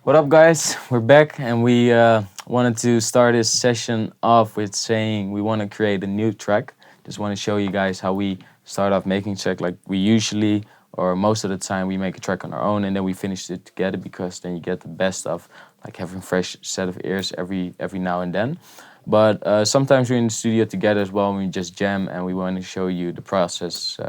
What up, guys? We're back, and we wanted to start this session off with saying we want to create a new track. Just want to show you guys how we start off making track. Like we usually, or most of the time, we make a track on our own, and then we finish it together because then you get the best of like having fresh set of ears every now and then. But sometimes we're in the studio together as well, and we just jam, and we want to show you the process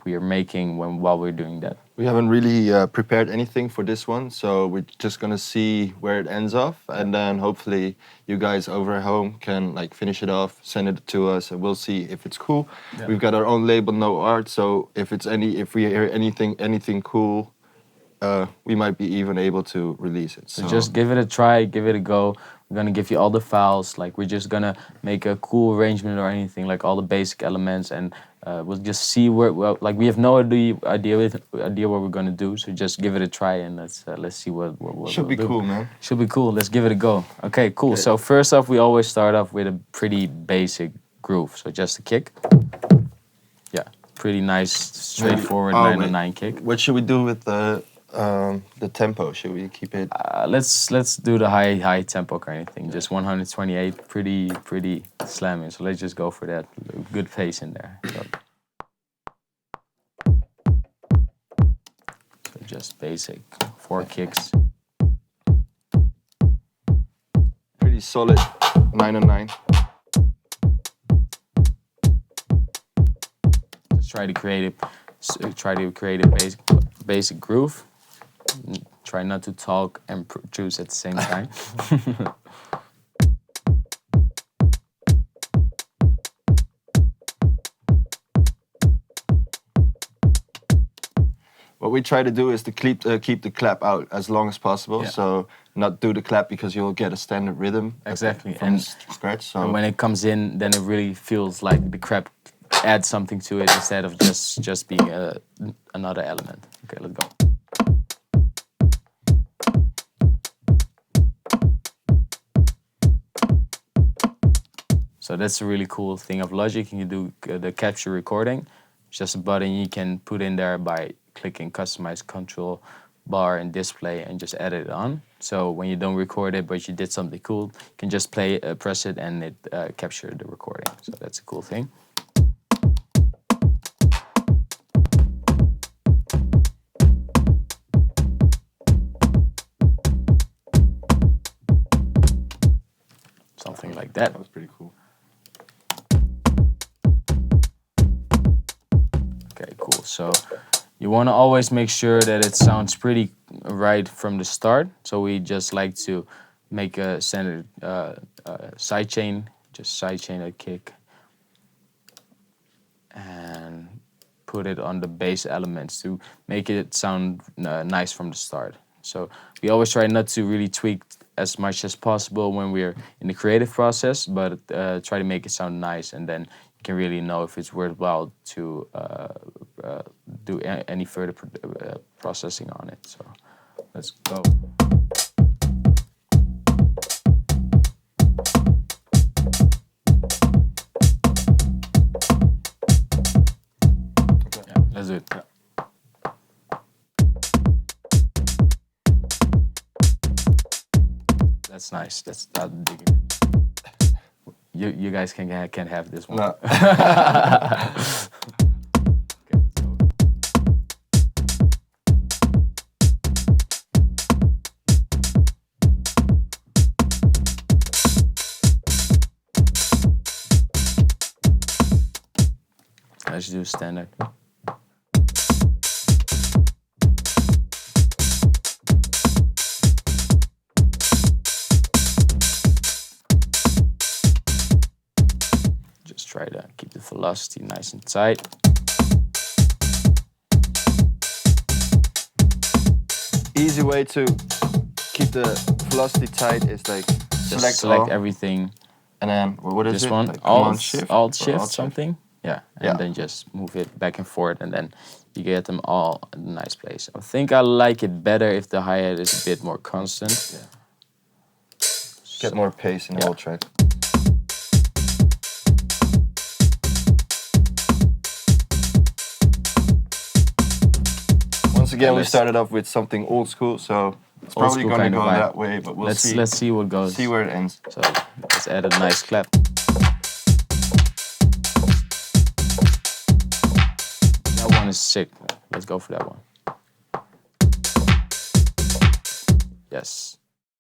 we are making while we're doing that. We haven't really prepared anything for this one, so we're just gonna see where it ends off, and then hopefully you guys over at home can like finish it off, send it to us, and we'll see if it's cool. Yeah. We've got our own label, No Art, so if we hear anything cool, we might be even able to release it. So just give it a try, give it a go. We're gonna give you all the files. Like we're just gonna make a cool arrangement or anything, like all the basic elements, and we'll just see where. Well, like we have no idea what we're gonna do. So just give it a try and let's see what should be cool, man. Should be cool. Let's give it a go. Okay, cool. Okay. So first off, we always start off with a pretty basic groove. So just a kick. Yeah, pretty nice, straightforward 909 kick. What should we do with the tempo? Should we keep it? Let's do the high tempo kind of thing. Just 128, pretty slamming. So let's just go for that. Good pace in there. So just basic 4 kicks. Pretty solid 909. Just try to create a basic groove. Try not to talk and produce at the same time. What we try to do is to keep the clap out as long as possible. Yeah. So not do the clap because you'll get a standard rhythm. Exactly. From scratch. So and when it comes in, then it really feels like the clap adds something to it instead of just being another element. Okay, let's go. So that's a really cool thing of Logic. You can do the capture recording. It's just a button you can put in there by clicking customize control bar and display and just add it on. So when you don't record it but you did something cool, you can just press it and it capture the recording. So that's a cool thing. Something like that. That was pretty cool. Okay, cool. So you want to always make sure that it sounds pretty right from the start. So we just like to make a standard sidechain, just sidechain a kick, and put it on the bass elements to make it sound nice from the start. So we always try not to really tweak as much as possible when we're in the creative process, but try to make it sound nice, and then you can really know if it's worthwhile to do any further processing on it. So let's go. Okay. Yeah, let's do it. Yeah. That's nice. That's digging. You guys can have this one. No. Okay, let's go. Let's do standard. Try to keep the velocity nice and tight. Easy way to keep the velocity tight is like select everything. And then what is this it? one? Like Alt shift something. Yeah. And then just move it back and forth, and then you get them all in a nice place. I think I like it better if the hi-hat is a bit more constant. Yeah. Get more pace in the whole track. Once again, we started off with something old school, so It's old probably school gonna kind of go vibe. that way, but we'll see. Let's see what goes. See where it ends. So let's add a nice clap. That one is sick. Let's go for that one. Yes.